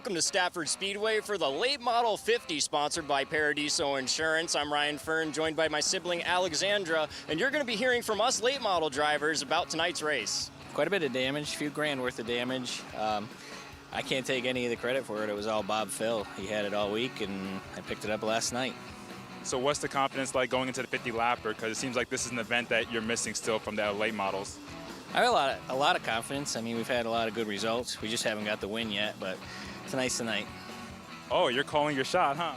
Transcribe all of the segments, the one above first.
Welcome to Stafford Speedway for the Late Model 50, sponsored by Paradiso Insurance. I'm Ryan Fern, joined by my sibling Alexandra, and you're going to be hearing from us late model drivers about tonight's race. Quite a bit of damage, a few grand worth of damage. I can't take any of the credit for it. It was all Bob Phil. He had it all week, and I picked it up last night. So what's the confidence like going into the 50 lapper? Because it seems like this is an event that you're missing still from the late models. I have a lot of confidence. I mean, we've had a lot of good results. We just haven't got the win yet, but tonight's the night. Oh, you're calling your shot, huh?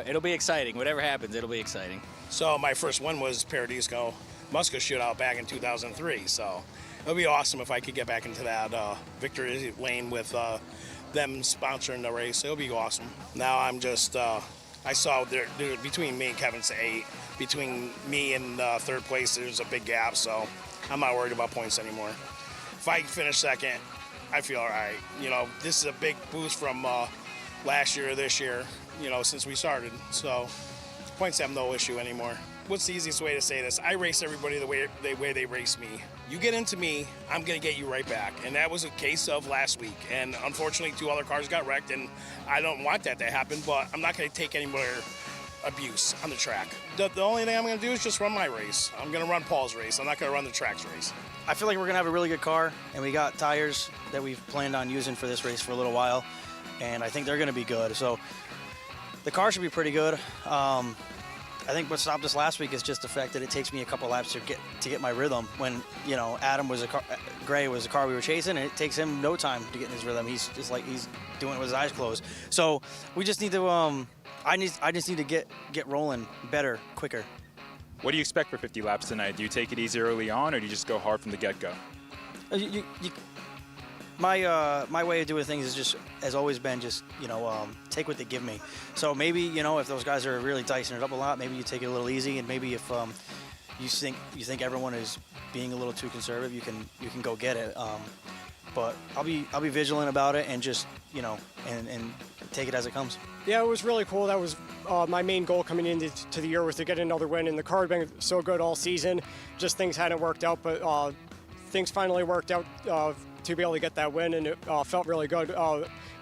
It'll be exciting. Whatever happens, it'll be exciting. So my first one was Paradiso Musca shootout back in 2003. So it would be awesome if I could get back into that victory lane with them sponsoring the race. It would be awesome. Now I'm just, I saw between me and Kevin's 8. Between me and third place, there's a big gap, so I'm not worried about points anymore. If I finish second, I feel all right. You know, this is a big boost from last year or this year, you know, since we started. So points have no issue anymore. What's the easiest way to say this? I race everybody the way they race me. You get into me, I'm going to get you right back. And that was a case of last week. And unfortunately, 2 other cars got wrecked, and I don't want that to happen, but I'm not going to take any more abuse on the track. The only thing I'm going to do is just run my race. I'm going to run Paul's race. I'm not going to run the track's race. I feel like we're going to have a really good car, and we got tires that we've planned on using for this race for a little while, and I think they're going to be good. So the car should be pretty good. I think what stopped us last week is just the fact that it takes me a couple laps to get my rhythm. When, you know, Gray was the car we were chasing, and it takes him no time to get in his rhythm. He's just like he's doing it with his eyes closed. So we just need to I just need to get rolling better, quicker. What do you expect for 50 laps tonight? Do you take it easy early on, or do you just go hard from the get-go? My way of doing things has always been just, you know, take what they give me. So maybe, you know, if those guys are really dicing it up a lot, maybe you take it a little easy, and maybe if you think everyone is being a little too conservative, you can go get it. But I'll be vigilant about it and just, you know, and take it as it comes. Yeah, it was really cool. That was my main goal coming into the year, was to get another win. And the car had been so good all season. Just things hadn't worked out, but things finally worked out to be able to get that win, and it felt really good.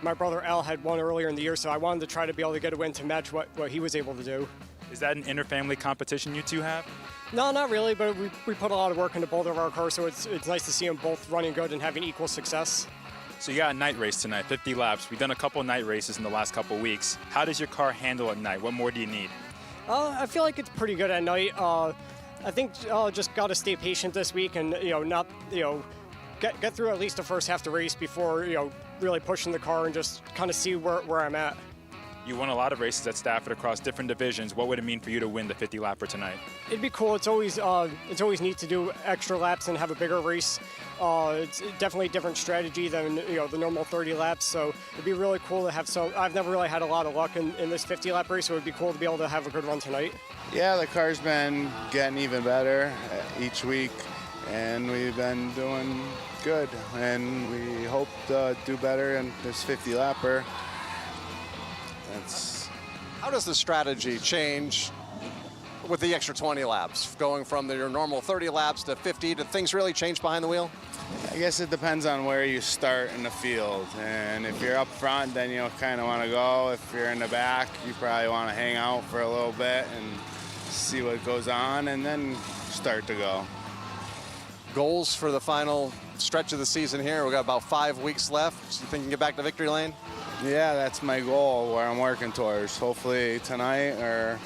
My brother Al had won earlier in the year, so I wanted to try to be able to get a win to match what he was able to do. Is that an inter-family competition you two have? No, not really, but we put a lot of work into both of our cars, so it's nice to see them both running good and having equal success. So you got a night race tonight, 50 laps. We've done a couple of night races in the last couple of weeks. How does your car handle at night? What more do you need? I feel like it's pretty good at night. I think just got to stay patient this week, and not get through at least the first half of the race before really pushing the car and just kind of see where I'm at. You won a lot of races at Stafford across different divisions. What would it mean for you to win the 50 lapper tonight? It'd be cool. It's always neat to do extra laps and have a bigger race. It's definitely a different strategy than the normal 30 laps. So it'd be really cool to have some. I've never really had a lot of luck in this 50 lap race, so it'd be cool to be able to have a good run tonight. Yeah, the car's been getting even better each week, and we've been doing good, and we hope to do better in this 50 lapper. How does the strategy change with the extra 20 laps, going from your normal 30 laps to 50? Did things really change behind the wheel? I guess it depends on where you start in the field, and if you're up front, then you kind of want to go. If you're in the back, you probably want to hang out for a little bit and see what goes on, and then start to go. Goals for the final stretch of the season here. We've got about 5 weeks left. Do you think you can get back to victory lane? Yeah, that's my goal, where I'm working towards. Hopefully tonight, or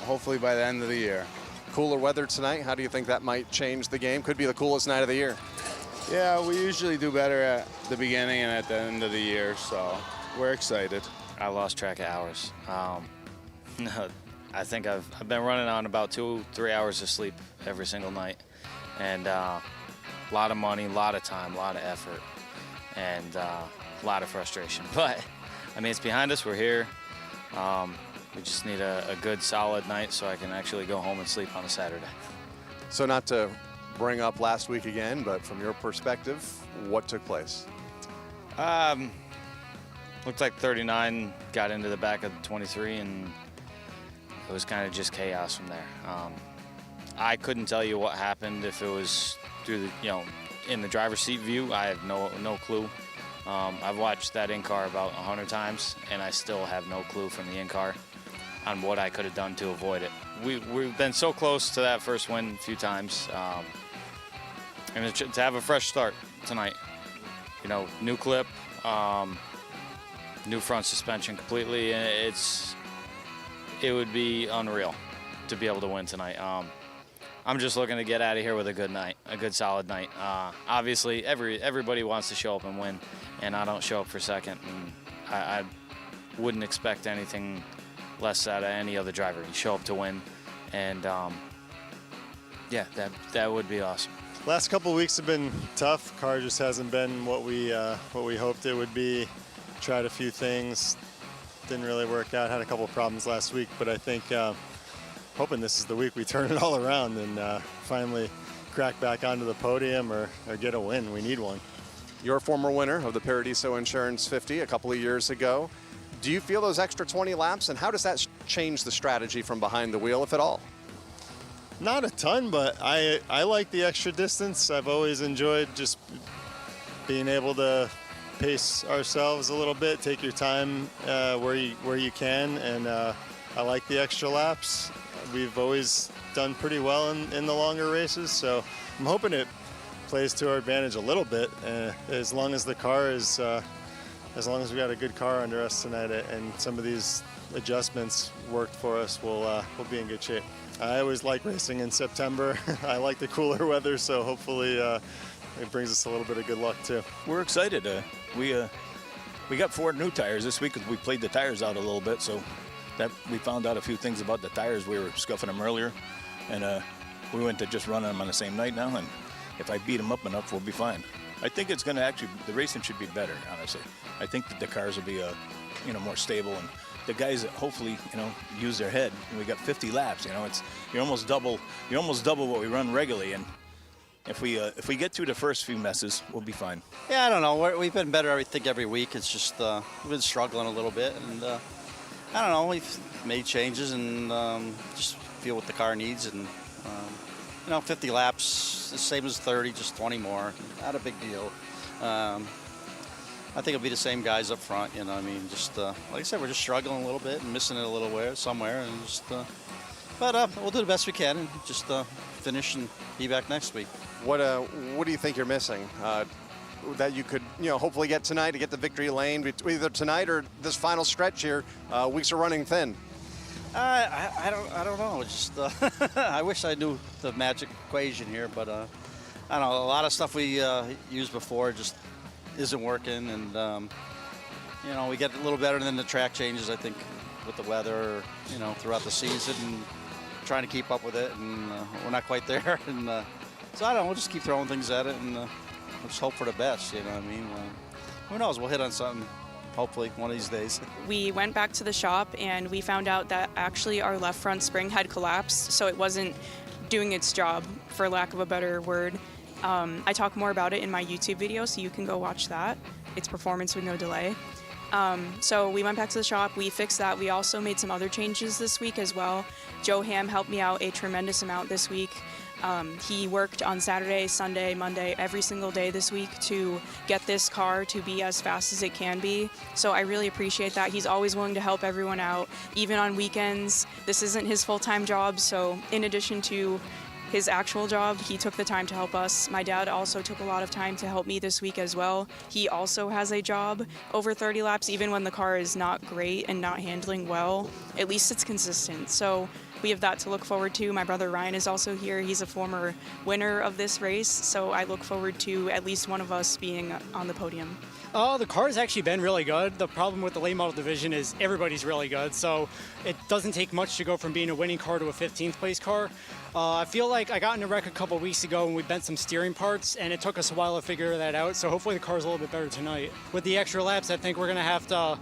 hopefully by the end of the year. Cooler weather tonight. How do you think that might change the game? Could be the coolest night of the year. Yeah, we usually do better at the beginning and at the end of the year, so we're excited. I lost track of hours. I think I've been running on about 2-3 hours of sleep every single night, and a lot of money, a lot of time, a lot of effort, and a lot of frustration. But I mean, it's behind us. We're here. We just need a good, solid night so I can actually go home and sleep on a Saturday. So not to bring up last week again, but from your perspective, what took place? Looked like 39 got into the back of 23, and it was kind of just chaos from there. I couldn't tell you what happened. If it was through the, in the driver's seat view, I have no clue. I've watched that in-car about 100 times, and I still have no clue from the in-car on what I could have done to avoid it. We've been so close to that first win a few times, and to have a fresh start tonight. You know, new clip, new front suspension completely, and it would be unreal to be able to win tonight. I'm just looking to get out of here with a good night, a good solid night. Obviously, everybody wants to show up and win, and I don't show up for second. And I wouldn't expect anything less out of any other driver. You show up to win, and yeah, that would be awesome. Last couple of weeks have been tough. Car just hasn't been what we hoped it would be. Tried a few things, didn't really work out. Had a couple of problems last week, but I think hoping this is the week we turn it all around and finally crack back onto the podium or get a win. We need one. You're a former winner of the Paradiso Insurance 50 a couple of years ago. Do you feel those extra 20 laps, and how does that change the strategy from behind the wheel, if at all? Not a ton, but I like the extra distance. I've always enjoyed just being able to pace ourselves a little bit, take your time where you can, and I like the extra laps. We've always done pretty well in the longer races, so I'm hoping it plays to our advantage a little bit. As long as the car is, as long as we got a good car under us tonight, and some of these adjustments worked for us, we'll be in good shape. I always like racing in September. I like the cooler weather, so hopefully it brings us a little bit of good luck too. We're excited. We got 4 new tires this week because we played the tires out a little bit, so that we found out a few things about the tires. We were scuffing them earlier, and we went to just run them on the same night now, and if I beat them up enough, we'll be fine. I think it's going to actually, the racing should be better, honestly. I think that the cars will be more stable, and the guys that hopefully use their head. And we got 50 laps. You're almost double what we run regularly, and if we get through the first few messes, we'll be fine. Yeah, I don't know. We've been better, I think, every week. It's just we've been struggling a little bit, and I don't know. We've made changes and just feel what the car needs, and 50 laps, the same as 30, just 20 more. Not a big deal. I think it'll be the same guys up front. Just like I said, we're just struggling a little bit and missing it a little somewhere, and just. But we'll do the best we can and just finish and be back next week. What do you think you're missing that you could hopefully get tonight to get the victory lane, either tonight or this final stretch here? Weeks are running thin. I don't know. Just I wish I knew the magic equation here, but I don't know. A lot of stuff we used before just isn't working, and we get a little better than the track changes, I think, with the weather, throughout the season, and trying to keep up with it, and we're not quite there. And so I don't know. We'll just keep throwing things at it, and we'll just hope for the best. Who knows? We'll hit on something. Hopefully, one of these days. We went back to the shop and we found out that actually our left front spring had collapsed, so it wasn't doing its job, for lack of a better word. I talk more about it in my YouTube video, so you can go watch that. It's Performance with No Delay. So we went back to the shop, we fixed that. We also made some other changes this week as well. Joe Ham helped me out a tremendous amount this week. He worked on Saturday, Sunday, Monday, every single day this week to get this car to be as fast as it can be. So I really appreciate that. He's always willing to help everyone out, even on weekends. This isn't his full-time job, so in addition to his actual job, he took the time to help us. My dad also took a lot of time to help me this week as well. He also has a job over 30 laps, even when the car is not great and not handling well. At least it's consistent. So we have that to look forward to. My brother Ryan is also here. He's a former winner of this race, so I look forward to at least one of us being on the podium. The car's actually been really good. The problem with the late model division is everybody's really good, so it doesn't take much to go from being a winning car to a 15th place car. I feel like I got in a wreck a couple weeks ago and we bent some steering parts, and it took us a while to figure that out, so hopefully the car's a little bit better tonight. With the extra laps, I think we're going to have to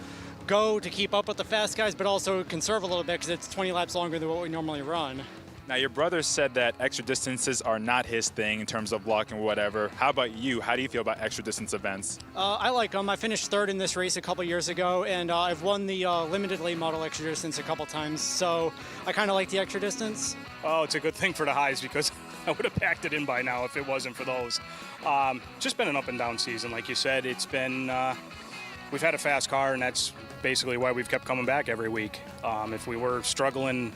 go to keep up with the fast guys, but also conserve a little bit because it's 20 laps longer than what we normally run. Now, your brother said that extra distances are not his thing in terms of luck and whatever. How about you? How do you feel about extra distance events? I like them. I finished third in this race a couple years ago, and I've won the limited late model extra distance a couple times, so I kind of like the extra distance. Oh, it's a good thing for the highs because I would have packed it in by now if it wasn't for those. Just been an up and down season, like you said. It's been we've had a fast car, and that's basically why we've kept coming back every week. If we were struggling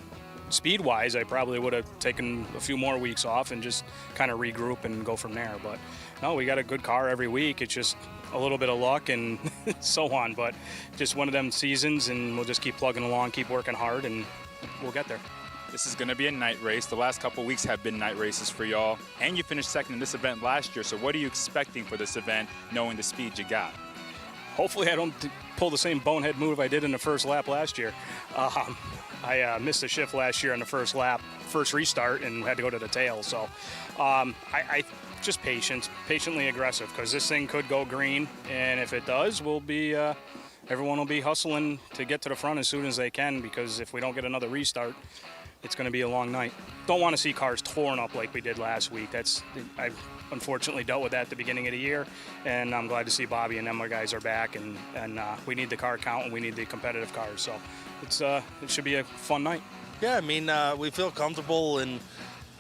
speed-wise, I probably would have taken a few more weeks off and just kind of regroup and go from there. But no, we got a good car every week. It's just a little bit of luck and so on. But just one of them seasons, and we'll just keep plugging along, keep working hard, and we'll get there. This is going to be a night race. The last couple weeks have been night races for y'all, and you finished second in this event last year. So what are you expecting for this event, knowing the speed you got? Hopefully I don't pull the same bonehead move I did in the first lap last year. I missed a shift last year on the first lap, first restart, and had to go to the tail. So I just patiently aggressive, because this thing could go green, and if it does, we'll be everyone will be hustling to get to the front as soon as they can, because if we don't get another restart, it's going to be a long night. Don't want to see cars torn up like we did last week. I've unfortunately dealt with that at the beginning of the year, and I'm glad to see Bobby and them guys are back, and we need the car count, and we need the competitive cars. So it should be a fun night. Yeah, I mean, we feel comfortable, and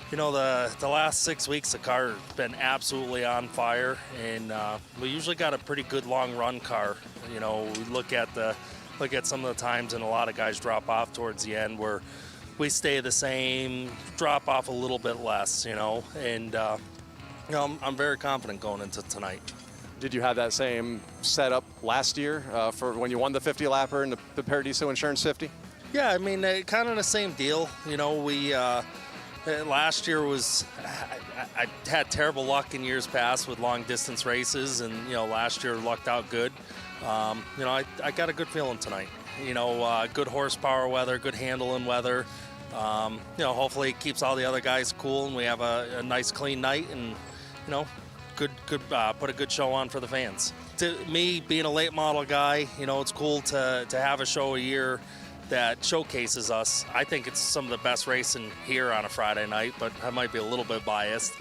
you know, the last 6 weeks the car has been absolutely on fire, and we usually got a pretty good long run car. You know, we look at some of the times, and a lot of guys drop off towards the end where we stay the same, drop off a little bit less, you know, and you know, I'm very confident going into tonight. Did you have that same setup last year for when you won the 50-lapper in the Paradiso Insurance 50? Yeah, I mean, kind of the same deal. You know, we last year was, I had terrible luck in years past with long distance races, and you know, last year lucked out good. You know, I got a good feeling tonight. You know, good horsepower weather, good handling weather. You know, hopefully it keeps all the other guys cool, and we have a nice clean night, and you know, good put a good show on for the fans. To me, being a late model guy, you know, it's cool to have a show a year that showcases us. I think it's some of the best racing here on a Friday night, but I might be a little bit biased.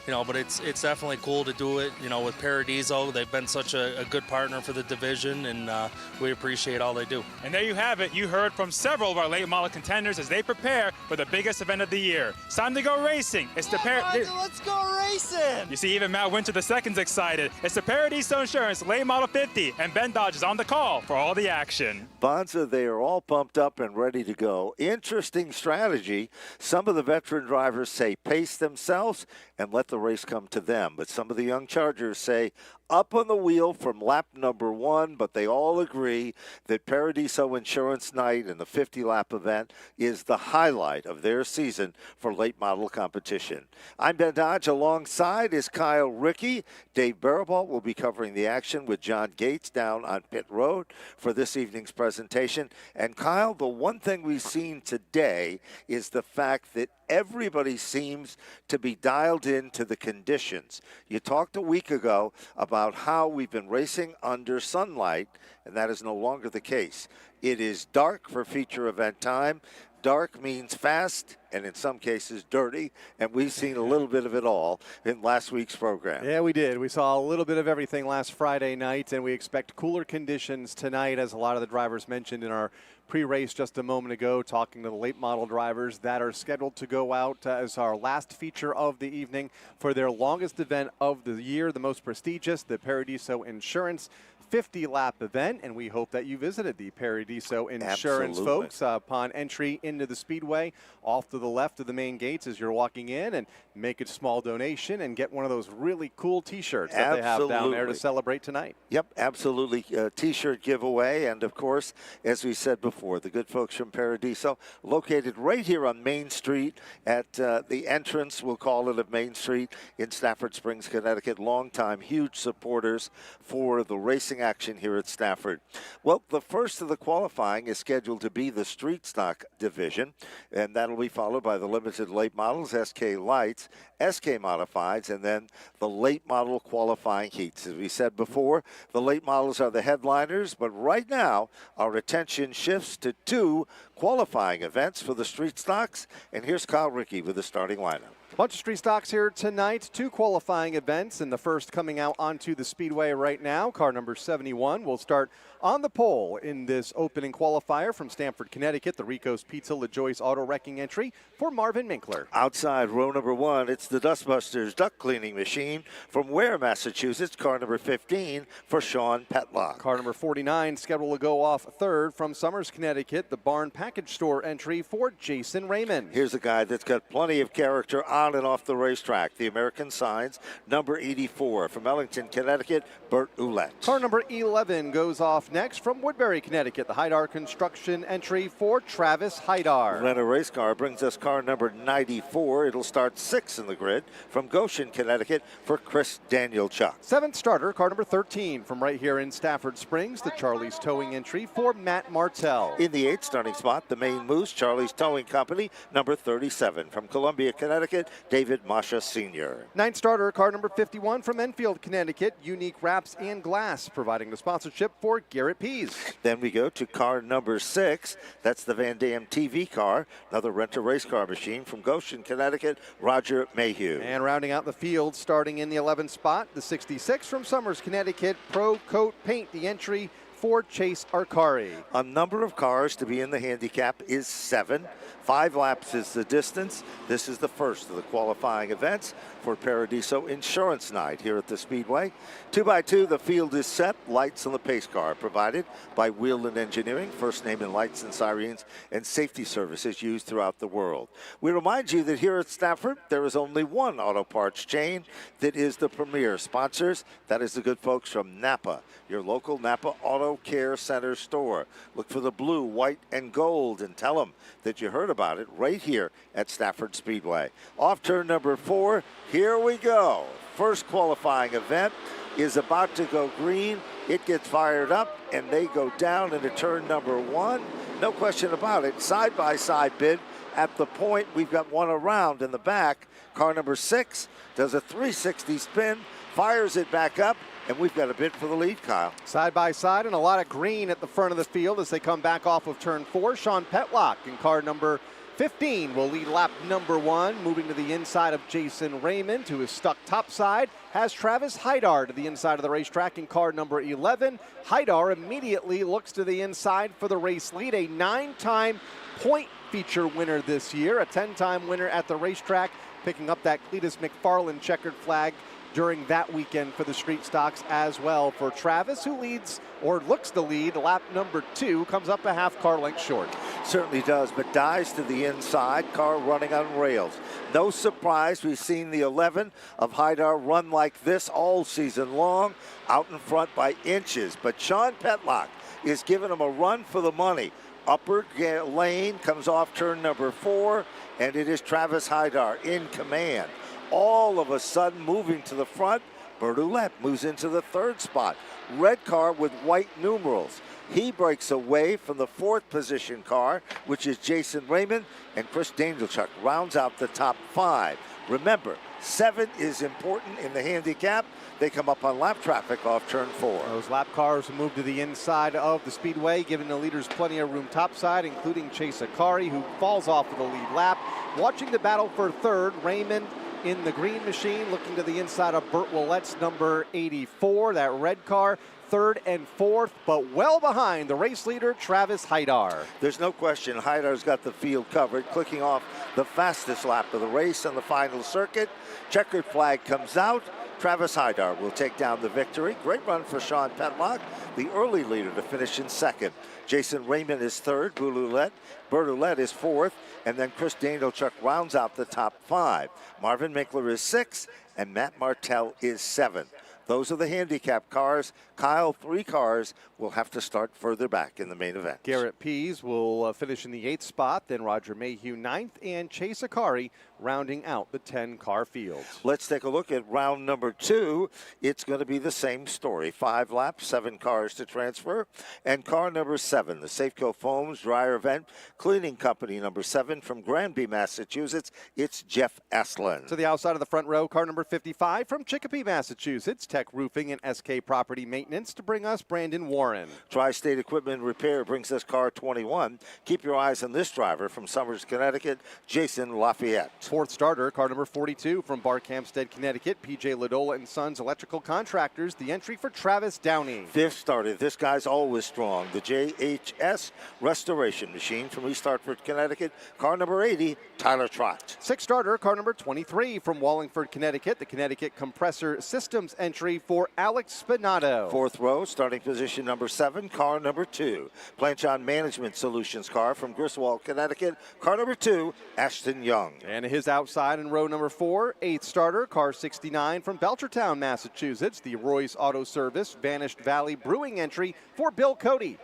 You know, but it's definitely cool to do it, you know, with Paradiso. They've been such a good partner for the division, and we appreciate all they do. And there you have it. You heard from several of our late model contenders as they prepare for the biggest event of the year. It's time to go racing. It's the Let's go racing! You see, even Matt Winter II's excited. It's the Paradiso Insurance Late Model 50, and Ben Dodge is on the call for all the action. Bonza, they are all pumped up and ready to go. Interesting strategy. Some of the veteran drivers say pace themselves and let the race come to them. But some of the young Chargers say up on the wheel from lap number 1, but they all agree that Paradiso Insurance Night and the 50-lap event is the highlight of their season for late model competition. I'm Ben Dodge. Alongside is Kyle Rickey. Dave Barabalt will be covering the action with John Gates down on pit road for this evening's presentation. And Kyle, the one thing we've seen today is the fact that everybody seems to be dialed into the conditions. You talked a week ago about how we've been racing under sunlight, and that is no longer the case. It is dark for feature event time. Dark means fast, and in some cases dirty, and we've seen a little bit of it all in last week's program. Yeah, we did. We saw a little bit of everything last Friday night, and we expect cooler conditions tonight, as a lot of the drivers mentioned in our pre-race just a moment ago, talking to the late model drivers that are scheduled to go out as our last feature of the evening for their longest event of the year, the most prestigious, the Paradiso Insurance 50-lap event, and we hope that you visited the Paradiso Insurance folks upon entry into the Speedway. Off to the left of the main gates as you're walking in, and make a small donation and get one of those really cool T-shirts that they have down there to celebrate tonight. Yep, absolutely. T-shirt giveaway, and of course, as we said before, the good folks from Paradiso, located right here on Main Street at the entrance, we'll call it, of Main Street in Stafford Springs, Connecticut. Longtime huge supporters for the racing action here at Stafford. Well, the first of the qualifying is scheduled to be the street stock division, and that'll be followed by the limited late models, SK Lights, SK Modifieds, and then the late model qualifying heats. As we said before, the late models are the headliners, but right now our attention shifts to 2 qualifying events for the street stocks, and here's Kyle Rickey with the starting lineup. A bunch of street stocks here tonight, 2 qualifying events, and the first coming out onto the speedway right now. Car number 71 will start On the pole in this opening qualifier from Stamford, Connecticut, the Rico's Pizza LaJoyce Auto Wrecking entry for Marvin Minkler. Outside row number 1, it's the Dustbusters Duck Cleaning Machine from Ware, Massachusetts, car number 15 for Sean Petlock. Car number 49 scheduled to go off third from Somers, Connecticut, the Barn Package Store entry for Jason Raymond. Here's a guy that's got plenty of character on and off the racetrack. The American Signs, number 84 from Ellington, Connecticut, Bert Ouellette. Car number 11 goes off next from Woodbury, Connecticut, the Haidar Construction entry for Travis Haidar. Renner Race Car brings us car number 94. It'll start 6 in the grid from Goshen, Connecticut for Chris Danielchuk. 7th starter, car number 13 from right here in Stafford Springs, the Charlie's Towing entry for Matt Martell. In the 8th starting spot, the Maine Moose, Charlie's Towing Company, number 37 from Columbia, Connecticut, David Masha Sr. 9th starter, car number 51 from Enfield, Connecticut, Unique Wraps and Glass, providing the sponsorship for Garrett Pease. Then we go to car number 6. That's the Van Dam TV car, another renter race car machine from Goshen, Connecticut, Roger Mayhew. And rounding out the field, starting in the 11th spot, the 66 from Somers, Connecticut, Pro Coat Paint, the entry for Chase Arcari. A number of cars to be in the handicap is 7. 5 laps is the distance. This is the first of the qualifying events for Paradiso Insurance Night here at the Speedway. 2x2, the field is set. Lights on the pace car provided by Wheeland Engineering, first name in lights and sirens and safety services used throughout the world. We remind you that here at Stafford, there is only one auto parts chain that is the premier sponsors. That is the good folks from Napa, your local Napa Auto Care Center store. Look for the blue, white, and gold and tell them that you heard about it right here at Stafford Speedway. Off turn number 4, here we go. First qualifying event is about to go green. It gets fired up and they go down into turn number 1. No question about it. Side-by-side bid at the point. We've got one around in the back. Car number 6 does a 360 spin, fires it back up, and we've got a bid for the lead, Kyle. Side by side and a lot of green at the front of the field as they come back off of turn 4. Sean Petlock in car number 15 will lead lap number 1, moving to the inside of Jason Raymond, who is stuck topside. Has Travis Haidar to the inside of the racetrack in car number 11. Haidar immediately looks to the inside for the race lead, a 9-time point feature winner this year, a 10-time winner at the racetrack, picking up that Cletus McFarland checkered flag during that weekend for the street stocks as well for Travis, who leads or looks to lead lap number 2, comes up a half car length short. Certainly does, but dies to the inside, car running on rails. No surprise, we've seen the 11 of Haidar run like this all season long, out in front by inches, but Sean Petlock is giving him a run for the money. Upper lane comes off turn number 4, and it is Travis Haidar in command. All of a sudden moving to the front, Bert Ouellette moves into the 3rd spot. Red car with white numerals. He breaks away from the 4th position car, which is Jason Raymond, and Chris Danielchuk rounds out the top 5. Remember, 7 is important in the handicap. They come up on lap traffic off turn 4. Those lap cars move to the inside of the speedway, giving the leaders plenty of room topside, including Chase Arcari, who falls off of the lead lap. Watching the battle for 3rd, Raymond in the green machine, looking to the inside of Bert Ouellette's number 84, that red car. 3rd and 4th, but well behind the race leader, Travis Haidar. There's no question Haidar's got the field covered, clicking off the fastest lap of the race on the final circuit. Checkered flag comes out. Travis Haidar will take down the victory. Great run for Sean Petlock, the early leader to finish in 2nd. Jason Raymond is 3rd, Bert Ouellette is 4th, and then Chris Danielchuk rounds out the top 5. Marvin Minkler is 6th, and Matt Martell is 7th. Those are the handicap cars. Kyle, 3 cars will have to start further back in the main event. Garrett Pease will finish in the 8th spot, then Roger Mayhew 9th, and Chase Arcari rounding out the 10-car field. Let's take a look at round number 2. It's going to be the same story. 5 laps, 7 cars to transfer. And car number 7, the Safeco Foams Dryer Vent Cleaning Company number 7 from Granby, Massachusetts. It's Jeff Aslan. To the outside of the front row, car number 55 from Chicopee, Massachusetts, Tech Roofing and SK Property Maintenance to bring us Brandon Warren. Tri-State Equipment Repair brings us car 21. Keep your eyes on this driver from Somers, Connecticut, Jason Lafayette. Fourth starter, car number 42 from Barkhamsted, Connecticut, PJ Ladola and Sons Electrical Contractors, the entry for Travis Downey. Fifth starter, this guy's always strong, the JHS Restoration Machine from East Hartford, Connecticut, car number 80, Tyler Trott. Sixth starter, car number 23 from Wallingford, Connecticut, the Connecticut Compressor Systems entry for Alex Spinato. Fourth row, starting position number 7, car number 2. Planchon Management Solutions car from Griswold, Connecticut, car number 2, Ashton Young. And his outside in row number 4, eighth starter, car 69 from Belchertown, Massachusetts, the Royce Auto Service Vanished Valley Brewing entry for Bill Cody.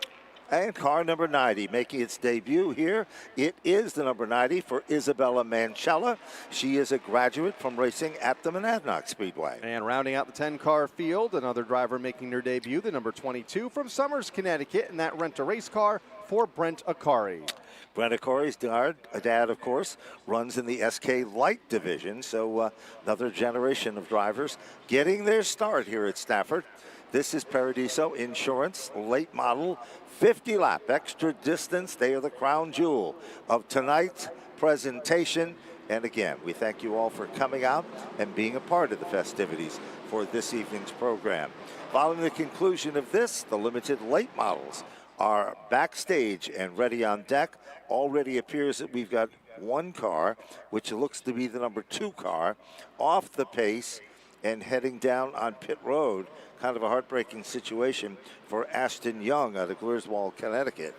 And car number 90 making its debut here. It is the number 90 for Isabella Mancella. She is a graduate from racing at the Monadnock Speedway. And rounding out the 10-car field, another driver making their debut, the number 22 from Somers, Connecticut, and that rent-a-race car for Brent Akari. Brent Akari's dad, of course, runs in the SK Light division, so another generation of drivers getting their start here at Stafford. This is Paradiso Insurance Late Model 50-lap extra distance. They are the crown jewel of tonight's presentation. And again, we thank you all for coming out and being a part of the festivities for this evening's program. Following the conclusion of this, the limited late models are backstage and ready on deck. Already appears that we've got one car, which looks to be the number 2 car, off the pace and heading down on pit road. Kind of a heartbreaking situation for Ashton Young out of Griswold, Connecticut.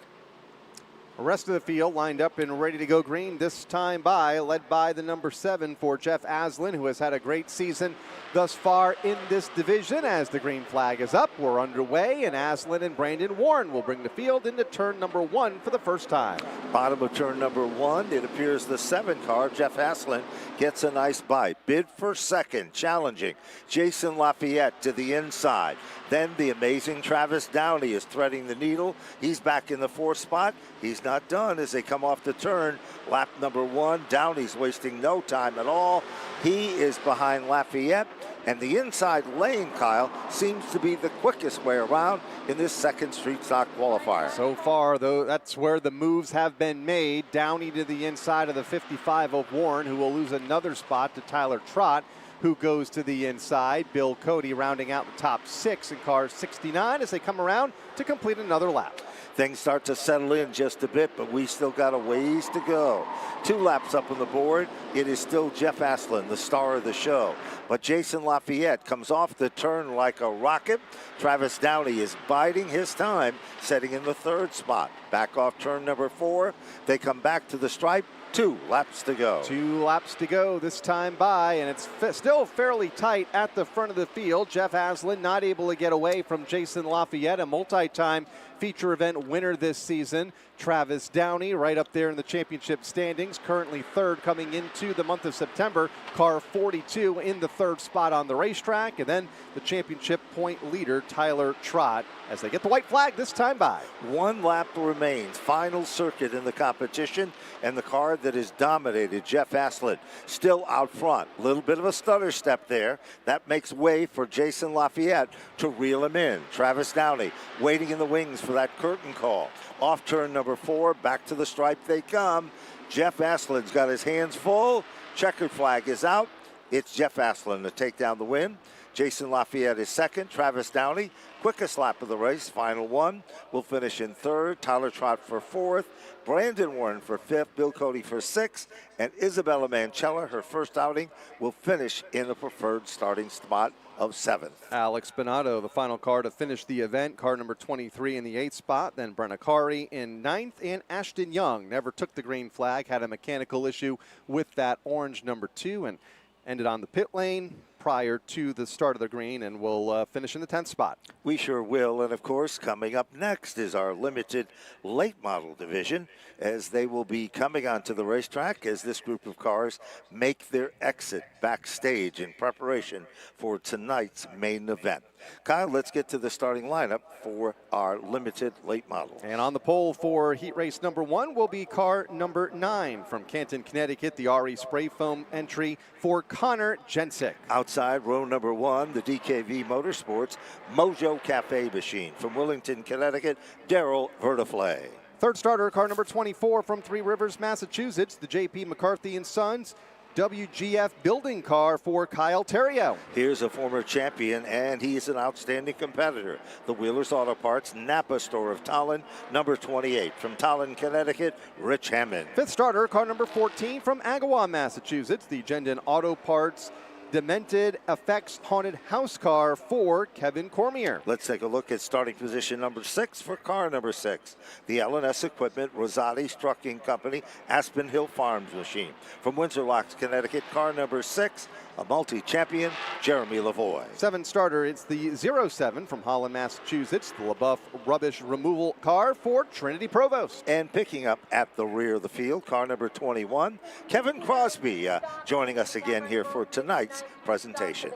The rest of the field lined up and ready to go green this time led by the number 7 for Jeff Aslan, who has had a great season thus far in this division. As the green flag is up, we're underway, and Aslan and Brandon Warren will bring the field into turn number 1 for the first time. Bottom of turn number 1, it appears the 7 car, Jeff Aslan, gets a nice bite. Bid for second, challenging Jason Lafayette to the inside. Then the amazing Travis Downey is threading the needle. He's back in the 4th spot. He's not done as they come off the turn. Lap number 1, Downey's wasting no time at all. He is behind Lafayette, and the inside lane, Kyle, seems to be the quickest way around in this second street stock qualifier. So far, though, that's where the moves have been made. Downey to the inside of the 55 of Warren, who will lose another spot to Tyler Trott, who goes to the inside. Bill Cody rounding out the top 6 in car 69 as they come around to complete another lap. Things start to settle in just a bit, but we still got a ways to go. 2 laps up on the board. It is still Jeff Aslan, the star of the show. But Jason Lafayette comes off the turn like a rocket. Travis Downey is biding his time, setting in the 3rd spot. Back off turn number 4. They come back to the stripe. 2 laps to go. 2 laps to go this time and it's still fairly tight at the front of the field. Jeff Aslan not able to get away from Jason Lafayette, a multi-time feature event winner this season. Travis Downey right up there in the championship standings, currently 3rd coming into the month of September. Car 42 in the 3rd spot on the racetrack. And then the championship point leader, Tyler Trott, as they get the white flag this time by. 1 lap remains. Final circuit in the competition, and the car that has dominated, Jeff Aslan, still out front. A little bit of a stutter step there. That makes way for Jason Lafayette to reel him in. Travis Downey waiting in the wings for that curtain call. Off turn number 4, back to the stripe they come. Jeff Aslan's got his hands full. Checkered flag is out. It's Jeff Aslan to take down the win. Jason Lafayette is 2nd. Travis Downey, quickest lap of the race, final 1, will finish in 3rd. Tyler Trott for 4th. Brandon Warren for 5th. Bill Cody for 6th. And Isabella Mancella, her first outing, will finish in the preferred starting spot of 7th. Alex Spinato, the final car to finish the event, car number 23 in the 8th spot, then Brent Akari in 9th, and Ashton Young never took the green flag, had a mechanical issue with that orange number 2, and ended on the pit lane prior to the start of the green, and will finish in the 10th spot. We sure will. And of course, coming up next is our limited late model division, as they will be coming onto the racetrack as this group of cars make their exit backstage in preparation for tonight's main event. Kyle, let's get to the starting lineup for our limited late model. And on the pole for heat race number 1 will be car number 9 from Canton, Connecticut, the RE Spray Foam entry for Connor Jensick. Outside row number 1, the DKV Motorsports Mojo Cafe Machine from Willington, Connecticut, Daryl Vertiflay. Third starter, car number 24 from Three Rivers, Massachusetts, the JP McCarthy & Sons WGF building car for Kyle Terrio. Here's a former champion, and he's an outstanding competitor. The Wheelers Auto Parts Napa store of Tallinn, number 28. From Tallinn, Connecticut, Rich Hammond. Fifth starter, car number 14 from Agawam, Massachusetts, the Gendon Auto Parts Demented Effects Haunted House car for Kevin Cormier. Let's take a look at starting position number 6 for car number 6. The L&S Equipment Rosati's Trucking Company Aspen Hill Farms machine. From Windsor Locks, Connecticut, car number 6, a multi-champion, Jeremy Lavoie. Seventh starter, it's the 07 from Holland, Massachusetts, the LaBeouf rubbish removal car for Trinity Provost. And picking up at the rear of the field, car number 21, Kevin Crosby, joining us again here for tonight's presentation.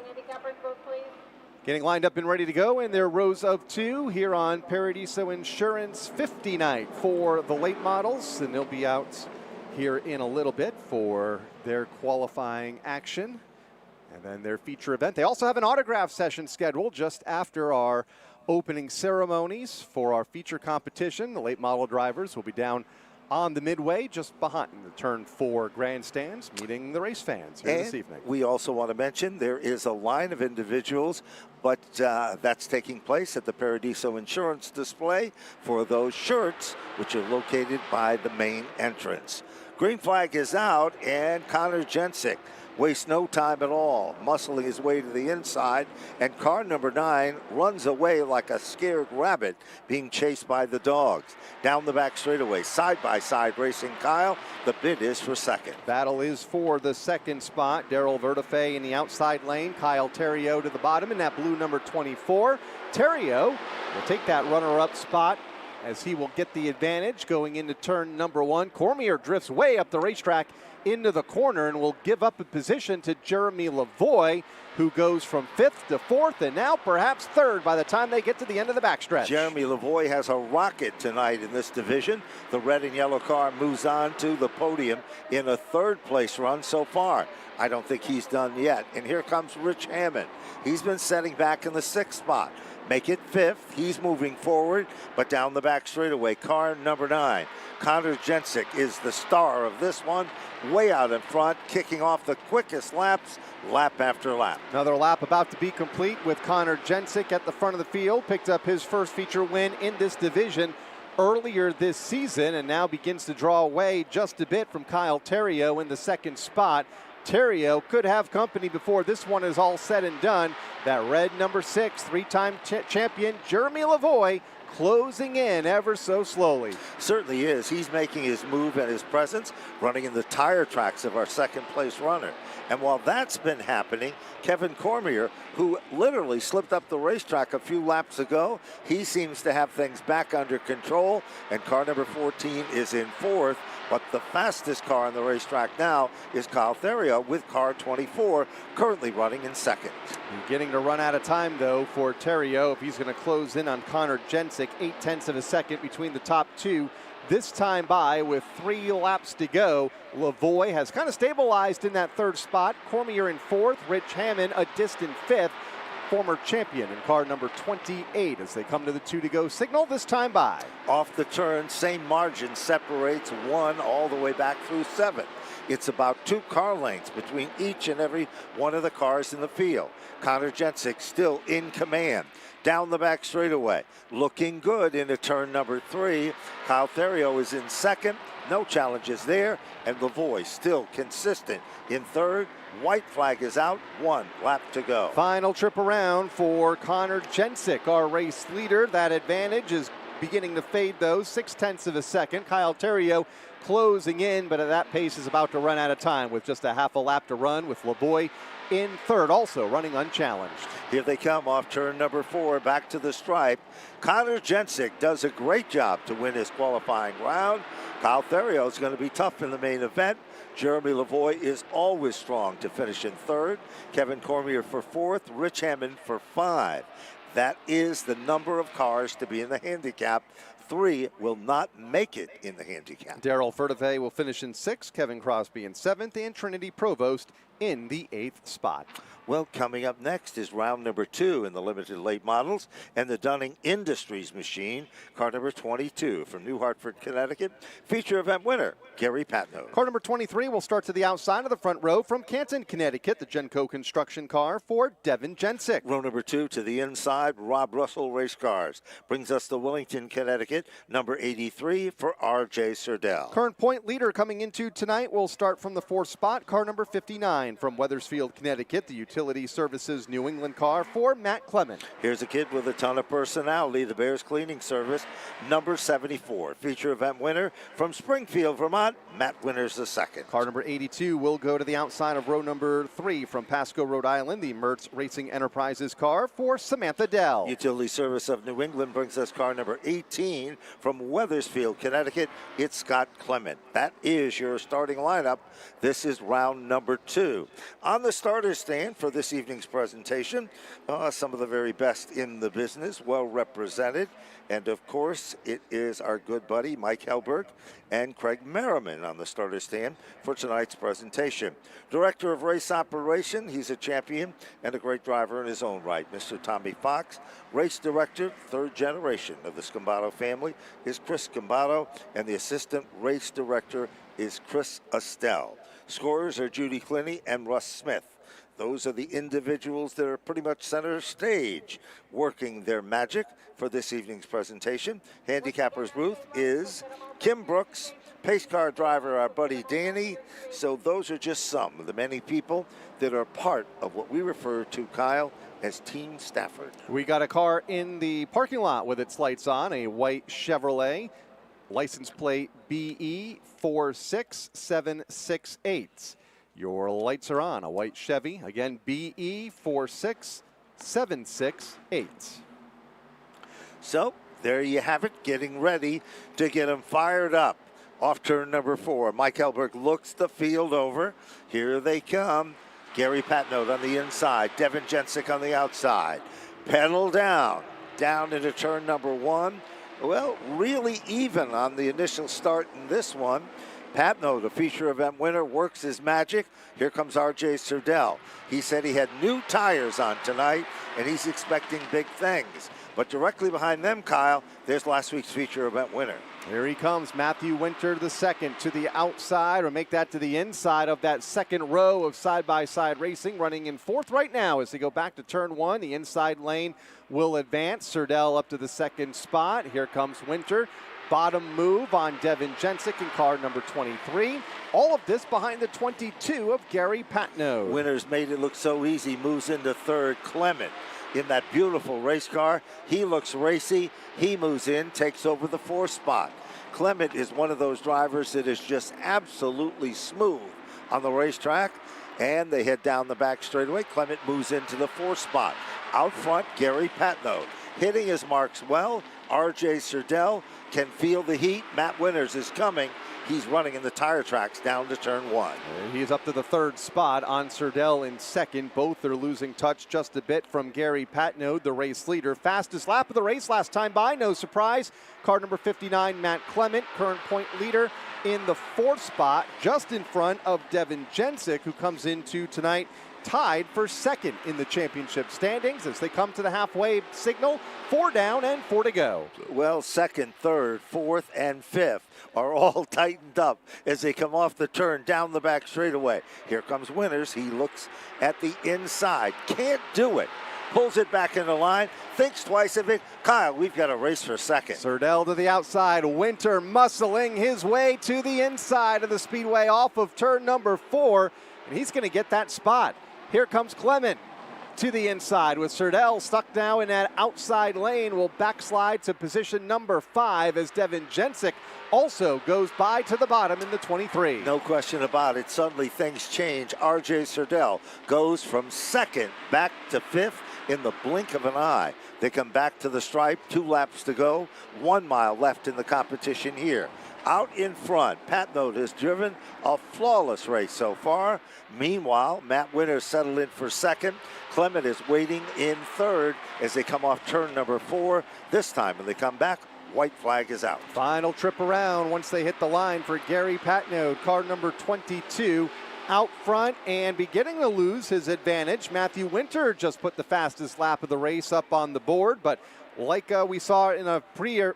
Getting lined up and ready to go in their rows of 2 here on Paradiso Insurance 50 night for the late models, and they'll be out here in a little bit for their qualifying action and then their feature event. They also have an autograph session scheduled just after our opening ceremonies for our feature competition. The late model drivers will be down on the midway just behind the turn 4 grandstands, meeting the race fans here this evening. We also want to mention there is a line of individuals, but that's taking place at the Paradiso Insurance display for those shirts, which are located by the main entrance. Green flag is out, and Connor Jensick wastes no time at all, muscling his way to the inside, and car number 9 runs away like a scared rabbit being chased by the dogs. Down the back straightaway, side-by-side racing Kyle. The bid is for second. Battle is for the second spot. Daryl Vertifay in the outside lane, Kyle Terrio to the bottom in that blue number 24. Terrio will take that runner-up spot as he will get the advantage going into turn number 1. Cormier drifts way up the racetrack into the corner and will give up a position to Jeremy Lavoie, who goes from 5th to 4th and now perhaps 3rd by the time they get to the end of the backstretch. Jeremy Lavoie has a rocket tonight in this division. The red and yellow car moves on to the podium in a 3rd place run so far. I don't think he's done yet. And here comes Rich Hammond. He's been setting back in the 6th spot. Make it 5th. He's moving forward, but down the back straightaway, car number 9. Connor Jensick is the star of this one, way out in front, kicking off the quickest laps, lap after lap. Another lap about to be complete with Connor Jensick at the front of the field. Picked up his first feature win in this division earlier this season and now begins to draw away just a bit from Kyle Terrio in the 2nd spot. Terrio could have company before this one is all said and done. That red number 6, 3-time champion Jeremy Lavoie closing in ever so slowly. Certainly is. He's making his move and his presence, running in the tire tracks of our 2nd place runner. And while that's been happening, Kevin Cormier, who literally slipped up the racetrack a few laps ago, he seems to have things back under control, and car number 14 is in 4th. But the fastest car on the racetrack now is Kyle Terrio with car 24, currently running in 2nd. Beginning to run out of time, though, for Terrio if he's going to close in on Connor Jensick. 0.8 of a second between the top 2. This time by with 3 laps to go. Lavoie has kind of stabilized in that 3rd spot. Cormier in 4th. Rich Hammond a distant 5th. Former champion in car number 28 as they come to the 2 to go signal this time by. Off the turn, same margin separates 1 all the way back through 7. It's about 2 car lengths between each and every one of the cars in the field. Connor Jensick still in command. Down the back straightaway, looking good into turn number 3. Kyle Terrio is in 2nd. No challenges there, and Lavoie still consistent in 3rd. White flag is out, 1 lap to go. Final trip around for Connor Jensick, our race leader. That advantage is beginning to fade, though, 0.6 of a second. Kyle Terrio closing in, but at that pace is about to run out of time with just a half a lap to run, with Lavoie in third, also running unchallenged. Here they come off turn number 4, back to the stripe. Connor Jensick does a great job to win his qualifying round. Kyle Terrio is going to be tough in the main event. Jeremy Lavoie is always strong to finish in third. Kevin Cormier for 4th. Rich Hammond for 5. That is the number of cars to be in the handicap. 3 will not make it in the handicap. Darrell Furteve will finish in 6th, Kevin Crosby in 7th, and Trinity Provost in the 8th spot. Well, coming up next is round number 2 in the limited late models, and the Dunning Industries machine, car number 22 from New Hartford, Connecticut. Feature event winner, Gary Patno. Car number 23 will start to the outside of the front row from Canton, Connecticut, the Genco construction car for Devin Jensick. Row number 2 to the inside, Rob Russell Race Cars. Brings us to Wellington, Connecticut, number 83 for R.J. Serdell. Current point leader coming into tonight will start from the 4th spot, car number 59 from Wethersfield, Connecticut, the Utility Services New England car for Matt Clement. Here's a kid with a ton of personality, the Bears Cleaning Service, number 74. Feature event winner from Springfield, Vermont, Matt Winters II. Car number 82 will go to the outside of row number 3 from Pasco, Rhode Island, the Mertz Racing Enterprises car for Samantha Dell. Utility Service of New England brings us car number 18 from Wethersfield, Connecticut. It's Scott Clement. That is your starting lineup. This is round number 2. On the starter stand for this evening's presentation, some of the very best in the business, well represented. And of course, it is our good buddy Mike Helberg and Craig Merriman on the starter stand for tonight's presentation. Director of Race Operation, he's a champion and a great driver in his own right, Mr. Tommy Fox. Race Director, 3rd generation of the Scambato family, is Chris Scambato, and the Assistant Race Director is Chris Estelle. Scorers are Judy Clinty and Russ Smith. Those are the individuals that are pretty much center stage working their magic for this evening's presentation. Handicapper's booth is Kim Brooks, pace car driver our buddy Danny. So those are just some of the many people that are part of what we refer to, Kyle, as Team Stafford. We got a car in the parking lot with its lights on, a white Chevrolet, license plate BE 46768. Your lights are on, a white Chevy, again, BE 46768. So there you have it, getting ready to get them fired up. Off turn number 4, Mike Helberg looks the field over. Here they come. Gary Patnote on the inside, Devin Jensick on the outside. Pedal down into turn number 1. Well, really even on the initial start in this one. Patno, the feature event winner, works his magic. Here comes R.J. Serdell. He said he had new tires on tonight, and he's expecting big things. But directly behind them, Kyle, there's last week's feature event winner. Here he comes, Matthew Winter the second to the outside, or make that to the inside of that second row of side-by-side racing, running in 4th right now as they go back to turn 1. The inside lane will advance. Serdell up to the 2nd spot. Here comes Winter. Bottom move on Devin Jensick in car number 23. All of this behind the 22 of Gary Patno. Winters made it look so easy, moves into 3rd. Clement in that beautiful race car. He looks racy. He moves in, takes over the 4th spot. Clement is one of those drivers that is just absolutely smooth on the racetrack, and they head down the back straightaway. Clement moves into the 4th spot. Out front, Gary Patno hitting his marks well. R.J. Serdell can feel the heat. Matt Winters is coming. He's running in the tire tracks down to turn 1. He's up to the 3rd spot on Serdell in 2nd. Both are losing touch just a bit from Gary Patno, the race leader. Fastest lap of the race last time by, no surprise. Car number 59, Matt Clement, current point leader in the 4th spot, just in front of Devin Jensick, who comes into tonight tied for 2nd in the championship standings as they come to the halfway signal. 4 down and 4 to go. Well, 2nd, 3rd, 4th, and 5th are all tightened up as they come off the turn down the back straightaway. Here comes Winters. He looks at the inside. Can't do it. Pulls it back in the line. Thinks twice of it. Kyle, we've got a race for 2nd. Serdell to the outside. Winter muscling his way to the inside of the speedway off of turn number 4. And he's going to get that spot. Here comes Clement to the inside with Serdell stuck now in that outside lane. Will backslide to position number 5 as Devin Jensick also goes by to the bottom in the 23. No question about it. Suddenly things change. R.J. Serdell goes from 2nd back to 5th in the blink of an eye. They come back to the stripe, 2 laps to go, 1 mile left in the competition here. Out in front, Pat Note has driven a flawless race so far. Meanwhile, Matt Winters settled in for 2nd. Clement is waiting in 3rd as they come off turn number 4. This time when they come back, white flag is out. Final trip around once they hit the line for Gary Patnode, car number 22. Out front and beginning to lose his advantage. Matthew Winter just put the fastest lap of the race up on the board, but like we saw in a prior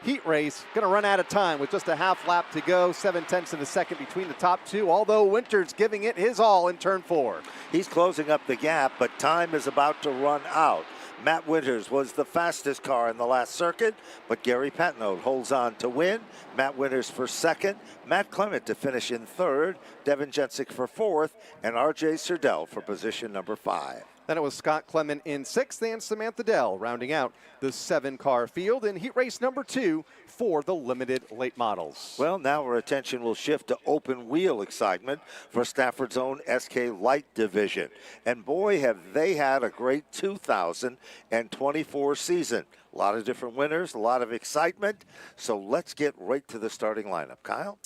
heat race, going to run out of time with just a half lap to go, 7/10 of a second between the top 2, although Winter's giving it his all in turn 4. He's closing up the gap, but time is about to run out. Matt Winters was the fastest car in the last circuit, but Gary Patnode holds on to win. Matt Winters for 2nd, Matt Clement to finish in 3rd, Devin Jensick for 4th, and R.J. Serdell for position number 5. Then it was Scott Clement in 6th and Samantha Dell rounding out the 7-car field in heat race number 2 for the limited late models. Well, now our attention will shift to open wheel excitement for Stafford's own SK Light division. And boy, have they had a great 2024 season. A lot of different winners, a lot of excitement. So let's get right to the starting lineup. Kyle?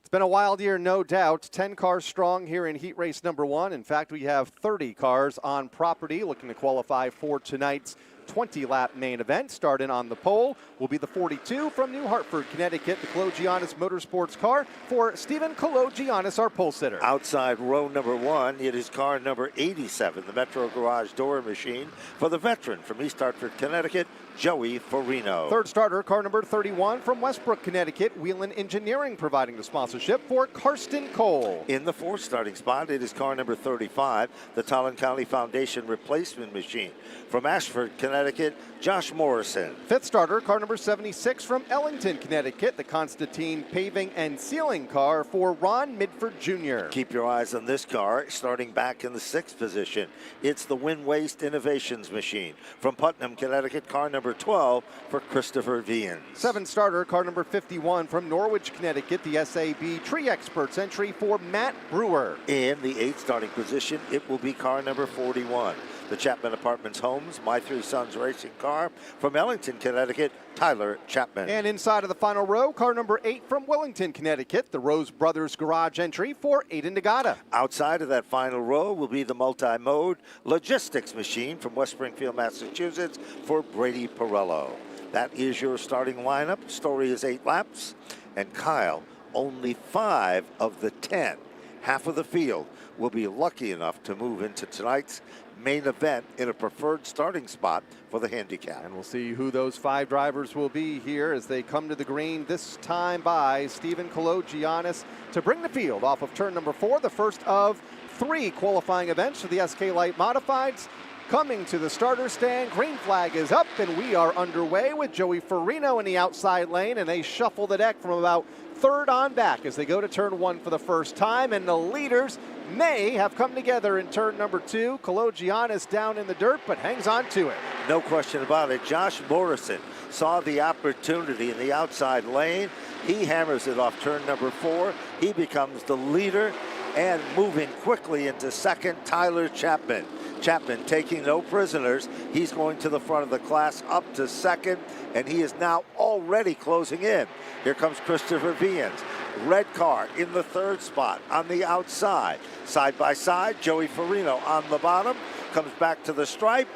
It's been a wild year, no doubt. 10 cars strong here in heat race number 1. In fact, we have 30 cars on property looking to qualify for tonight's 20-lap main event. Starting on the pole will be the 42 from New Hartford, Connecticut, the Kologiannis Motorsports car for Stephen Kologiannis, our pole sitter. Outside row number 1, it is car number 87, the Metro Garage door machine for the veteran from East Hartford, Connecticut, Joey Farino. Third starter, car number 31 from Westbrook, Connecticut, Wheelan Engineering providing the sponsorship for Karsten Cole. In the 4th starting spot, it is car number 35, the Talon County Foundation replacement machine from Ashford, Connecticut, Josh Morrison. 5th starter, car number 76 from Ellington, Connecticut, the Constantine Paving and Sealing car for Ron Midford Jr. Keep your eyes on this car, starting back in the 6th position. It's the Wind Waste Innovations machine from Putnam, Connecticut, car number 12 for Christopher Vians. 7th starter, car number 51 from Norwich, Connecticut, the SAB Tree Experts entry for Matt Brewer. In the 8th starting position, it will be car number 41. The Chapman Apartments Homes, My Three Sons Racing car from Ellington, Connecticut, Tyler Chapman. And inside of the final row, car number 8 from Wellington, Connecticut, the Rose Brothers Garage entry for Aiden Nagata. Outside of that final row will be the multi-mode logistics machine from West Springfield, Massachusetts for Brady Perello. That is your starting lineup. Story is 8 laps. And Kyle, only 5 of the 10, half of the field, will be lucky enough to move into tonight's main event in a preferred starting spot for the handicap. And we'll see who those 5 drivers will be here as they come to the green, this time by Stephen Kologiannis to bring the field off of turn number 4, the first of 3 qualifying events for the SK Light Modifieds. Coming to the starter stand, green flag is up, and we are underway with Joey Farino in the outside lane, and they shuffle the deck from about 3rd on back as they go to turn 1 for the first time, and the leaders may have come together in turn number 2. Kologiannis down in the dirt, but hangs on to it. No question about it. Josh Morrison saw the opportunity in the outside lane. He hammers it off turn number 4. He becomes the leader, and moving quickly into 2nd, Tyler Chapman. Chapman taking no prisoners. He's going to the front of the class up to 2nd, and he is now already closing in. Here comes Christopher Vians. Red car in the 3rd spot on the outside. Side by side, Joey Farino on the bottom, comes back to the stripe,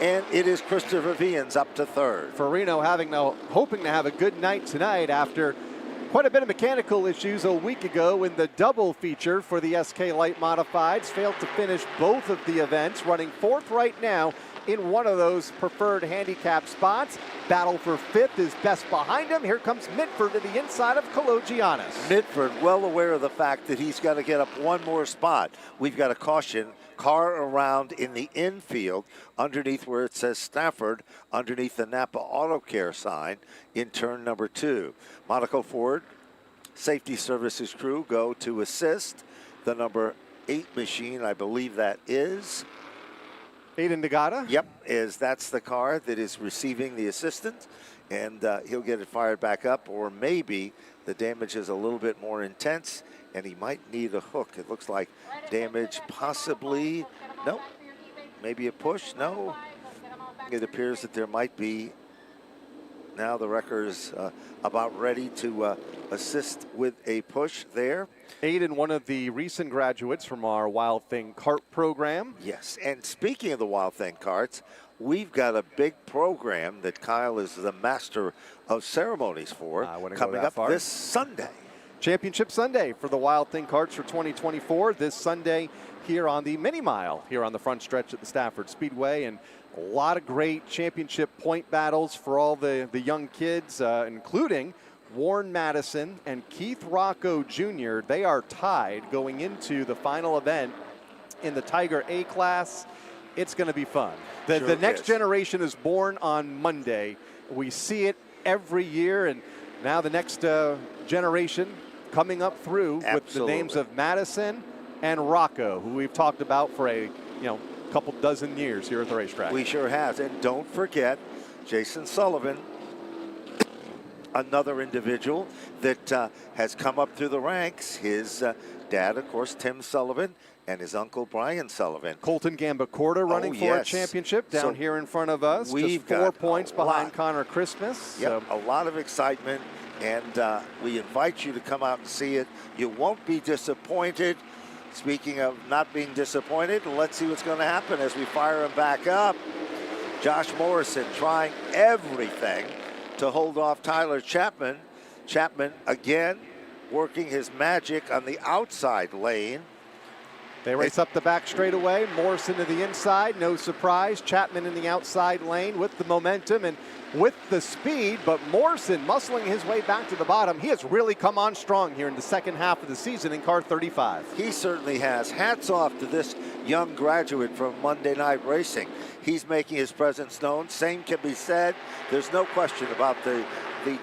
and it is Christopher Vians up to 3rd. Farino hoping to have a good night tonight after quite a bit of mechanical issues a week ago in the double feature for the SK Light Modifieds. Failed to finish both of the events, running 4th right now in one of those preferred handicap spots. Battle for 5th is best behind him. Here comes Mitford to the inside of Kologiannis. Mitford well aware of the fact that he's got to get up one more spot. We've got a caution car around in the infield underneath where it says Stafford, underneath the Napa Auto Care sign in turn number 2. Monaco Ford Safety Services crew go to assist the number 8 machine, I believe that is. Aiden Nagata? Yep, that's the car that is receiving the assistant, and he'll get it fired back up, or maybe the damage is a little bit more intense, and he might need a hook. It looks like damage possibly, no, maybe a push, no. It appears that there might be. Now the wrecker is about ready to assist with a push there. Aiden, one of the recent graduates from our Wild Thing kart program. Yes, and speaking of the Wild Thing karts, we've got a big program that Kyle is the master of ceremonies for coming up this Sunday. Championship Sunday for the Wild Thing karts for 2024. This Sunday here on the Mini Mile, here on the front stretch at the Stafford Speedway. And a lot of great championship point battles for all the young kids, including Warren Madison and Keith Rocco Jr. They are tied going into the final event in the Tiger A class. It's going to be fun. The next generation is born on Monday. We see it every year, and now the next generation coming up through with the names of Madison and Rocco, who we've talked about for a couple dozen years here at the racetrack. We sure has. And don't forget Jason Sullivan, another individual that has come up through the ranks. His dad, of course, Tim Sullivan, and his uncle Brian Sullivan. Colton Gambacorta running for a championship down here in front of us. Just 4 points behind Connor Christmas. Yep, a lot of excitement, and we invite you to come out and see it. You won't be disappointed. Speaking of not being disappointed, let's see what's going to happen as we fire him back up. Josh Morrison trying everything to hold off Tyler Chapman. Chapman again working his magic on the outside lane. They race up the back straightaway. Morrison to the inside, no surprise. Chapman in the outside lane with the momentum and with the speed, but Morrison muscling his way back to the bottom. He has really come on strong here in the second half of the season in car 35. He certainly has. Hats off to this young graduate from Monday Night Racing. He's making his presence known. Same can be said. There's no question about the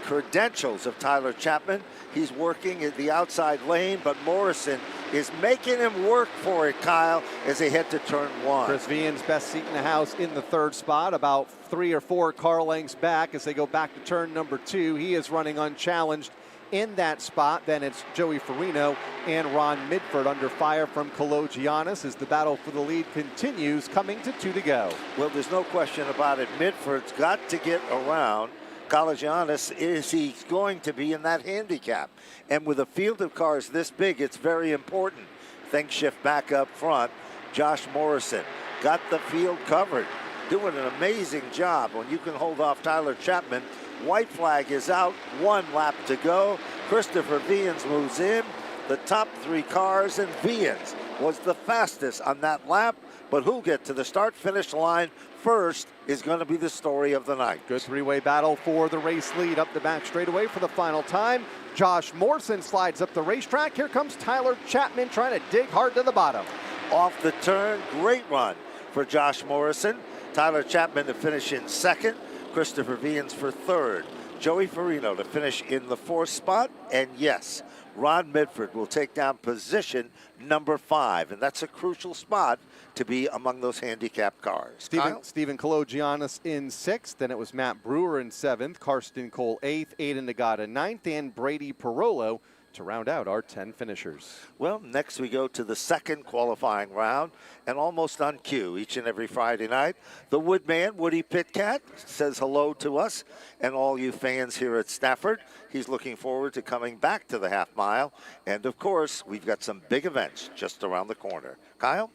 credentials of Tyler Chapman. He's working in the outside lane, but Morrison is making him work for it, Kyle, as they head to turn 1. Chris Vian's best seat in the house in the third spot, about 3 or 4 car lengths back as they go back to turn number 2. He is running unchallenged in that spot. Then it's Joey Farino and Ron Midford under fire from Kalogiannis as the battle for the lead continues, coming to 2 to go. Well, there's no question about it. Midford's got to get around Kalogiannis. Is he going to be in that handicap? And with a field of cars this big, it's very important. Things shift back up front. Josh Morrison got the field covered, doing an amazing job when you can hold off Tyler Chapman. White flag is out, 1 lap to go. Christopher Vians moves in. The top 3 cars, and Vians was the fastest on that lap, but who'll get to the start-finish line first is going to be the story of the night. Good 3-way battle for the race lead up the back straightaway for the final time. Josh Morrison slides up the racetrack. Here comes Tyler Chapman trying to dig hard to the bottom. Off the turn, great run for Josh Morrison. Tyler Chapman to finish in second. Christopher Vians for third. Joey Farino to finish in the 4th spot. And yes, Ron Midford will take down position number 5. And that's a crucial spot to be among those handicapped cars. Stephen Kalogiannis in 6th. Then it was Matt Brewer in 7th. Karsten Cole 8th. Aiden Nagata 9th. And Brady Parolo to round out our 10 finishers. Well, next we go to the second qualifying round, and almost on cue each and every Friday night, the Woodman, Woody Pitcat, says hello to us and all you fans here at Stafford. He's looking forward to coming back to the half mile, and of course, we've got some big events just around the corner. Kyle?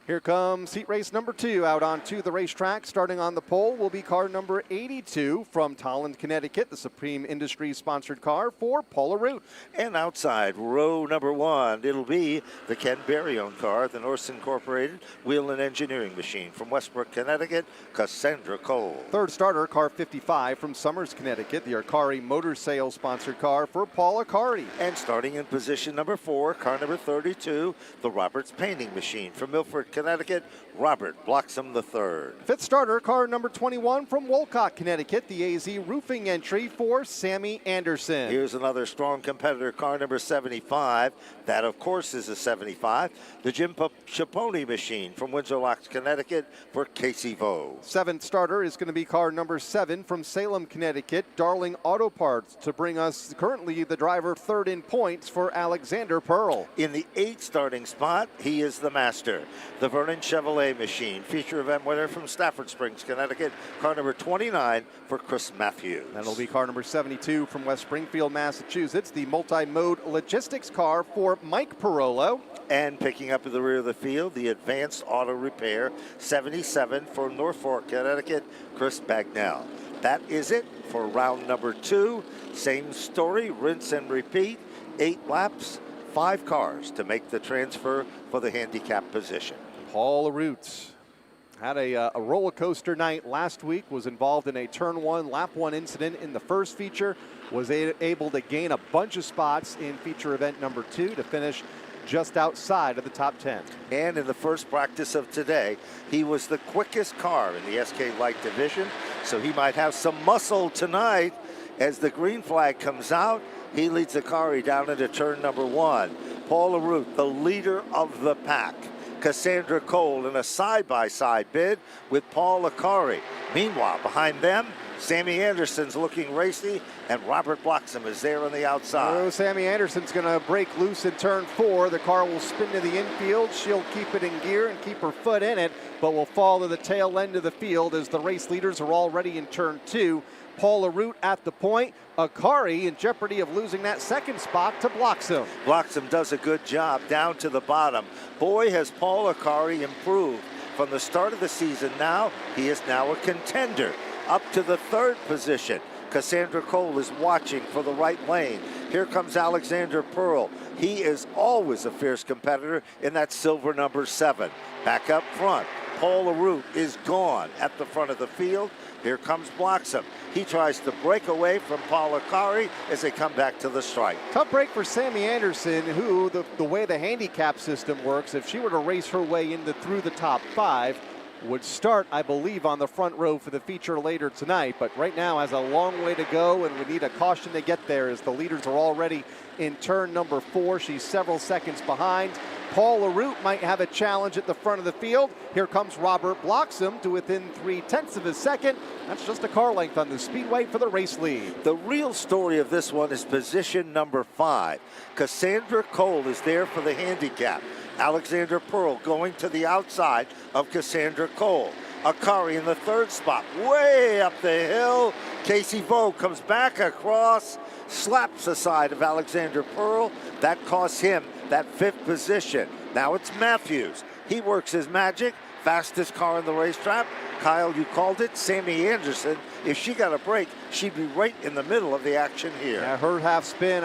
Here comes heat race number 2 out onto the racetrack. Starting on the pole will be car number 82 from Tolland, Connecticut, the Supreme Industries sponsored car for Paula Root. And outside row number 1, it'll be the Ken Berry-owned car, the Norse Incorporated Wheel and Engineering Machine from Westbrook, Connecticut, Cassandra Cole. Third starter, car 55 from Summers, Connecticut, the Arcari Motor Sales sponsored car for Paul Arcari. And starting in position number 4, car number 32, the Roberts Painting Machine from Milford, Connecticut, Robert Bloxham III. Fifth starter, car number 21 from Wolcott, Connecticut, the AZ roofing entry for Sammy Anderson. Here's another strong competitor, car number 75. That, of course, is a 75. The Jim Chaponi machine from Windsor Locks, Connecticut for Casey Vo. Seventh starter is going to be car number 7 from Salem, Connecticut, Darling Auto Parts, to bring us currently the driver third in points for Alexander Pearl. In the 8th starting spot, he is the master. The Vernon Chevrolet machine, feature event winner from Stafford Springs, Connecticut, car number 29 for Chris Matthews. That'll be car number 72 from West Springfield, Massachusetts, the multi-mode logistics car for Mike Parolo. And picking up at the rear of the field, the Advanced Auto Repair 77 for Norfolk, Connecticut, Chris Bagnell. That is it for round number 2. Same story, rinse and repeat. 8 laps, 5 cars to make the transfer for the handicap position. Paul Arutz had a roller coaster night last week, was involved in a turn 1, lap 1 incident in the first feature, was able to gain a bunch of spots in feature event number 2 to finish just outside of the top 10. And in the first practice of today, he was the quickest car in the SK Light division, so he might have some muscle tonight as the green flag comes out. He leads the car down into turn number 1. Paul Arutz, the leader of the pack. Cassandra Cole in a side-by-side bid with Paul Akari. Meanwhile, behind them, Sammy Anderson's looking racy, and Robert Bloxham is there on the outside. Oh, Sammy Anderson's going to break loose in turn 4. The car will spin to the infield. She'll keep it in gear and keep her foot in it, but will fall to the tail end of the field as the race leaders are already in turn 2. Paul Arutz at the point. Akari in jeopardy of losing that second spot to Bloxham. Bloxham does a good job down to the bottom. Boy, has Paul Akari improved from the start of the season. Now, he is now a contender. Up to the 3rd position. Cassandra Cole is watching for the right lane. Here comes Alexander Pearl. He is always a fierce competitor in that silver number 7. Back up front, Paul Arutz is gone at the front of the field. Here comes Bloxham. He tries to break away from Paul Akari as they come back to the stripe. Tough break for Sammy Anderson, who, the way the handicap system works, if she were to race her way through the top 5, would start, I believe, on the front row for the feature later tonight, but right now has a long way to go, and we need a caution to get there as the leaders are already in turn number 4. She's several seconds behind. Paul Arutz might have a challenge at the front of the field. Here comes Robert Bloxham to within 0.3 of a second. That's just a car length on the speedway for the race lead. The real story of this one is position number 5. Cassandra Cole is there for the handicap. Alexander Pearl going to the outside of Cassandra Cole. Akari in the 3rd spot, way up the hill. Casey Vo comes back across, slaps the side of Alexander Pearl. That costs him that 5th position. Now it's Matthews. He works his magic. Fastest car in the racetrack. Kyle, you called it. Sammy Anderson, if she got a break, she'd be right in the middle of the action here. Yeah, her half spin,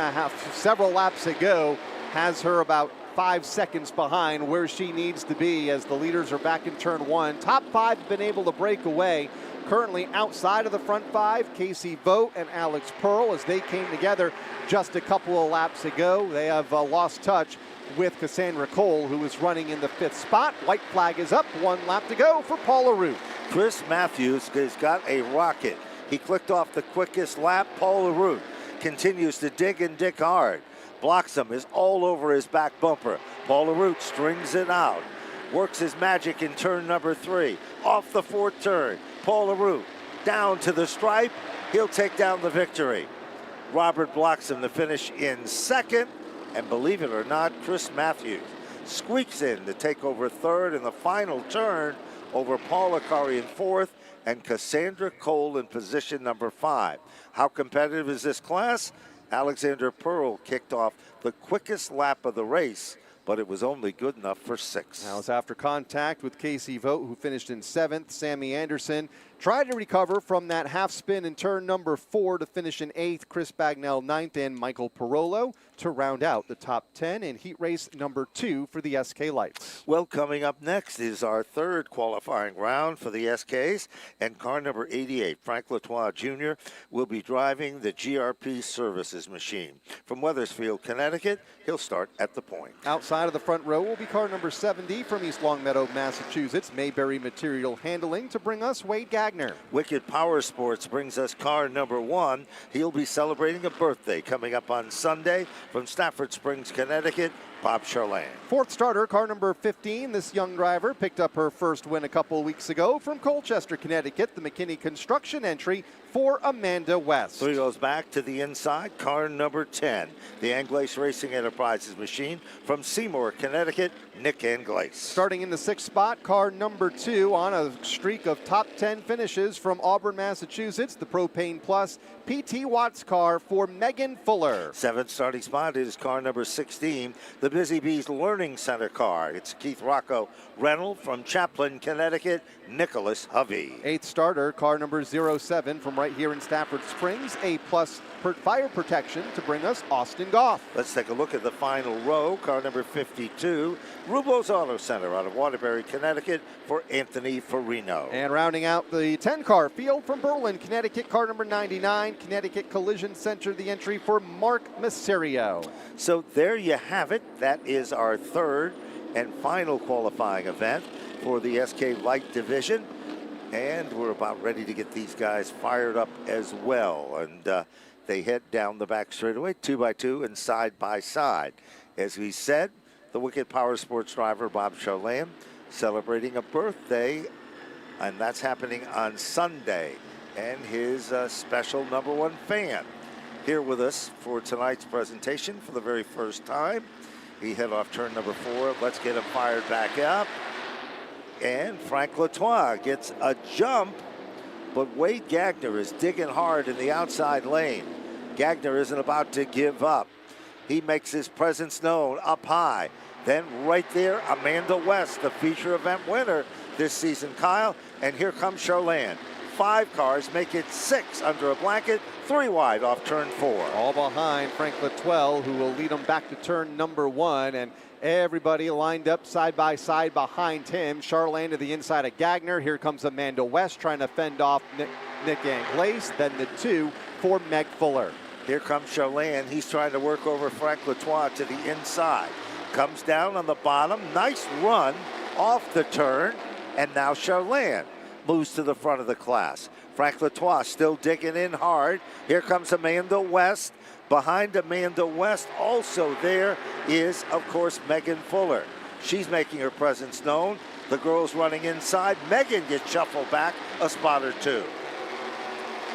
several laps ago, has her about 5 seconds behind where she needs to be as the leaders are back in turn 1. Top 5 have been able to break away. Currently outside of the front 5, Casey Vo and Alex Pearl as they came together just a couple of laps ago. They have lost touch with Cassandra Cole, who is running in the 5th spot. White flag is up, 1 lap to go for Paul Arutz. Chris Matthews has got a rocket. He clicked off the quickest lap. Paul Arutz continues to dig and dig hard. Bloxham is all over his back bumper. Paul Arutz strings it out. Works his magic in turn number 3. Off the 4th turn. Paul Arutz down to the stripe. He'll take down the victory. Robert Bloxham to finish in 2nd. And believe it or not, Chris Matthews squeaks in to take over 3rd in the final turn over Paul Akari in 4th and Cassandra Cole in position number 5. How competitive is this class? Alexander Pearl kicked off the quickest lap of the race, but it was only good enough for 6th. Now it's after contact with Casey Vogt, who finished in 7th. Sammy Anderson Tried to recover from that half spin in turn number 4 to finish in 8th. Chris Bagnell 9th, and Michael Parolo to round out the top 10 in heat race number 2 for the SK Lights. Well, coming up next is our third qualifying round for the SKs, and car number 88, Frank Latois Jr., will be driving the GRP Services machine. From Wethersfield, Connecticut, he'll start at the point. Outside of the front row will be car number 70 from East Longmeadow, Massachusetts, Mayberry Material Handling, to bring us Wade Gagner. Wicked Power Sports brings us car number 1. He'll be celebrating a birthday coming up on Sunday from Stafford Springs, Connecticut, Bob Charland. Fourth starter, car number 15. This young driver picked up her first win a couple weeks ago from Colchester, Connecticut, the McKinney Construction entry for Amanda West. So he goes back to the inside, car number 10, the Anglace Racing Enterprises machine from Seymour, Connecticut, Nick Anglace. Starting in the 6th spot, car number 2 on a streak of top 10 finishes from Auburn, Massachusetts, the Propane Plus PT Watts car for Megan Fuller. 7th starting spot is car number 16, the Busy Bees Learning Center car. It's Keith Rocco Reynolds from Chaplin, Connecticut, Nicholas Hovey. 8th starter, car number 07 from right here in Stafford Springs, A-plus fire protection to bring us Austin Goff. Let's take a look at the final row. Car number 52, Rubo's Auto Center out of Waterbury, Connecticut, for Anthony Farino. And rounding out the 10-car field from Berlin, Connecticut, car number 99, Connecticut Collision Center, the entry for Mark Maserio. So there you have it. That is our third and final qualifying event for the SK Light Division. And we're about ready to get these guys fired up as well. And they head down the back straightaway, 2x2 and side by side. As we said, the Wicked Power Sports driver, Bob Charland, celebrating a birthday, and that's happening on Sunday. And his special #1 fan here with us for tonight's presentation for the very first time. He head off turn number 4. Let's get him fired back up. And Frank Latois gets a jump, but Wade Gagner is digging hard in the outside lane. Gagner isn't about to give up. He makes his presence known up high. Then right there, Amanda West, the feature event winner this season, Kyle. And here comes Charland. 5 cars make it 6 under a blanket, 3 wide off turn 4. All behind Frank Latois, who will lead them back to turn number 1. And everybody lined up side by side behind him. Charland to the inside of Gagner. Here comes Amanda West trying to fend off Nick Anglace. Then the 2 for Meg Fuller. Here comes Charland. He's trying to work over Frank Latois to the inside. Comes down on the bottom. Nice run off the turn. And now Charland moves to the front of the class. Frank Latois still digging in hard. Here comes Amanda West. Behind Amanda West also there is, of course, Megan Fuller. She's making her presence known. The girls running inside. Megan gets shuffled back a spot or 2.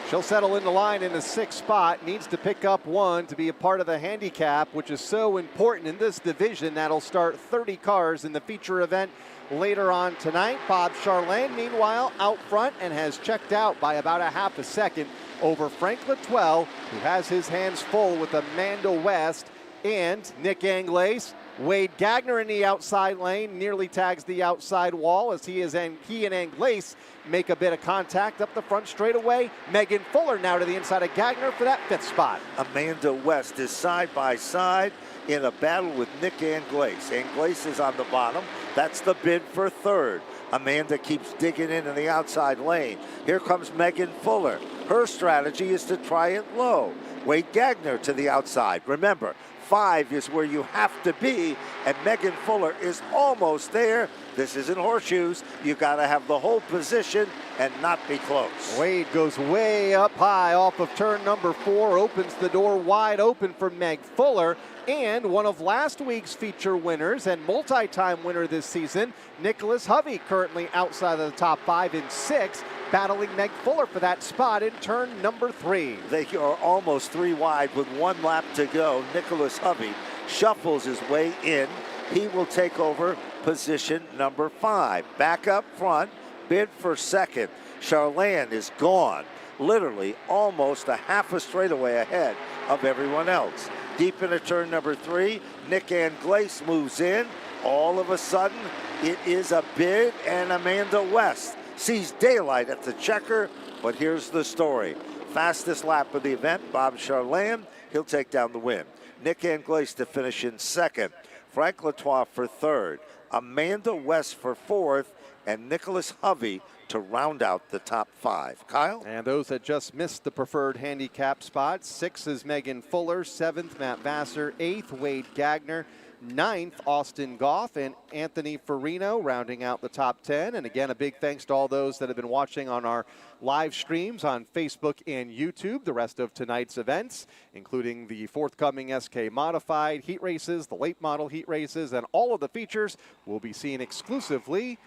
She'll settle in the line in the 6th spot. Needs to pick up 1 to be a part of the handicap, which is so important in this division. That'll start 30 cars in the feature event later on tonight. Bob Charland, meanwhile, out front and has checked out by about a half a second over Frank Latois, who has his hands full with Amanda West and Nick Anglace. Wade Gagner in the outside lane nearly tags the outside wall as he and Anglace make a bit of contact up the front straightaway. Megan Fuller now to the inside of Gagner for that 5th spot. Amanda West is side by side in a battle with Nick Anglace. Anglace is on the bottom. That's the bid for 3rd. Amanda keeps digging in the outside lane. Here comes Megan Fuller. Her strategy is to try it low. Wade Gagner to the outside. Remember, 5 is where you have to be, and Megan Fuller is almost there. This isn't horseshoes. You got to have the whole position and not be close. Wade goes way up high off of turn number 4, opens the door wide open for Meg Fuller, and one of last week's feature winners and multi-time winner this season, Nicholas Hovey, currently outside of the top 5 in 6, battling Meg Fuller for that spot in turn number 3. They are almost 3 wide with 1 lap to go. Nicholas Hovey shuffles his way in. He will take over position number 5. Back up front, bid for 2nd. Charland is gone, literally almost a half a straightaway ahead of everyone else. Deep into turn number 3, Nick Anglace moves in. All of a sudden, it is a bid and Amanda West sees daylight at the checker, but here's the story. Fastest lap of the event, Bob Charland, he'll take down the win. Nick Anglaise to finish in second. Frank Latois for third. Amanda West for fourth. And Nicholas Hovey to round out the top 5. Kyle? And those that just missed the preferred handicap spots, 6 is Megan Fuller, 7th Matt Vassar, 8th Wade Gagner, 9th Austin Goff, and Anthony Farino rounding out the top 10. And again, a big thanks to all those that have been watching on our live streams on Facebook and YouTube, the rest of tonight's events, including the forthcoming SK Modified heat races, the late model heat races, and all of the features will be seen exclusively